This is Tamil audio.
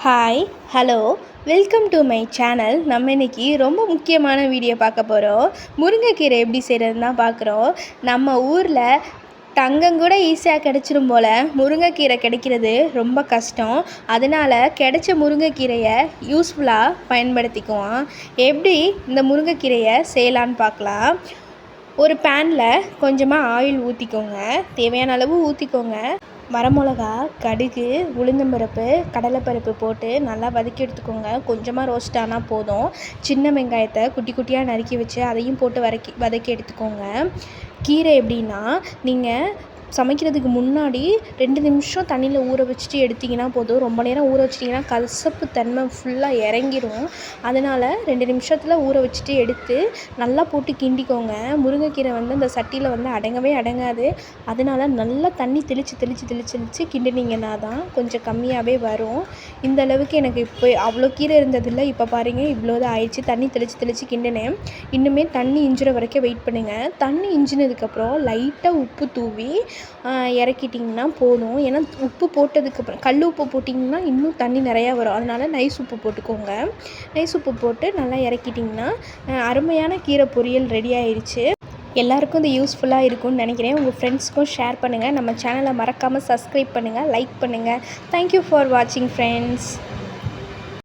Hi hello welcome to my channel. நம்ம இன்றைக்கி ரொம்ப முக்கியமான வீடியோ பார்க்க போகிறோம். முருங்கைக்கீரை எப்படி செய்கிறதுன்னு தான் பார்க்குறோம். நம்ம ஊரில் தங்கம் கூட ஈஸியாக கிடச்சிரும் போல் முருங்கைக்கீரை கிடைக்கிறது ரொம்ப கஷ்டம். அதனால் கிடைச்ச முருங்கைக்கீரையை யூஸ்ஃபுல்லாக பயன்படுத்திக்குவோம். எப்படி இந்த முருங்கைக்கீரையை செய்யலான்னு பார்க்கலாம். ஒரு பேனில் கொஞ்சமாக ஆயில் ஊற்றிக்கோங்க, தேவையான அளவு ஊற்றிக்கோங்க. வரமிளகா, கடுகு, உளுந்தம்பருப்பு, கடலைப்பருப்பு போட்டு நல்லா வதக்கி எடுத்துக்கோங்க. கொஞ்சமாக ரோஸ்ட் ஆனால் போதும். சின்ன வெங்காயத்தை குட்டி குட்டியாக நறுக்கி வச்சு அதையும் போட்டு வதக்கி எடுத்துக்கோங்க. கீரை எப்படின்னா, நீங்கள் சமைக்கிறதுக்கு முன்னாடி 2 நிமிஷம் தண்ணியில் ஊற வச்சுட்டு எடுத்திங்கன்னா போதும். ரொம்ப நேரம் ஊற வச்சிட்டிங்கன்னா கசப்பு தன்மை ஃபுல்லாக இறங்கிடும். அதனால் 2 நிமிஷத்தில் ஊற வச்சுட்டு எடுத்து நல்லா போட்டு கிண்டிக்கோங்க. முருங்கைக்கீரை அந்த சட்டியில் அடங்கவே அடங்காது. அதனால் நல்லா தண்ணி தெளித்து கிண்டினீங்கன்னா தான் கொஞ்சம் கம்மியாகவே வரும். இந்த அளவுக்கு எனக்கு இப்போ அவ்வளோ கீரை இருந்ததில்லை. இப்போ பாருங்கள் இவ்வளோதான் ஆயிடுச்சு. தண்ணி தெளித்து கிண்டினேன். இன்னுமே தண்ணி இஞ்சுற வரைக்கும் வெயிட் பண்ணுங்கள். தண்ணி இஞ்சினதுக்கப்புறம் லைட்டாக உப்பு தூவி இறக்கிட்டிங்கன்னா போதும். ஏன்னா உப்பு போட்டதுக்கப்புறம் கல் உப்பு போட்டிங்கன்னா இன்னும் தண்ணி நிறையா வரும். அதனால் நைஸ் உப்பு போட்டுக்கோங்க. நைஸ் உப்பு போட்டு நல்லா இறக்கிட்டிங்கன்னா அருமையான கீரை பொரியல் ரெடி ஆயிடுச்சு. எல்லாருக்கும் இது யூஸ்ஃபுல்லாக இருக்கும்னு நினைக்கிறேன். உங்கள் ஃப்ரெண்ட்ஸ்க்கும் ஷேர் பண்ணுங்கள். நம்ம சேனலை மறக்காமல் சப்ஸ்கிரைப் பண்ணுங்கள், லைக் பண்ணுங்கள். தேங்க்யூ ஃபார் வாட்சிங் ஃப்ரெண்ட்ஸ்.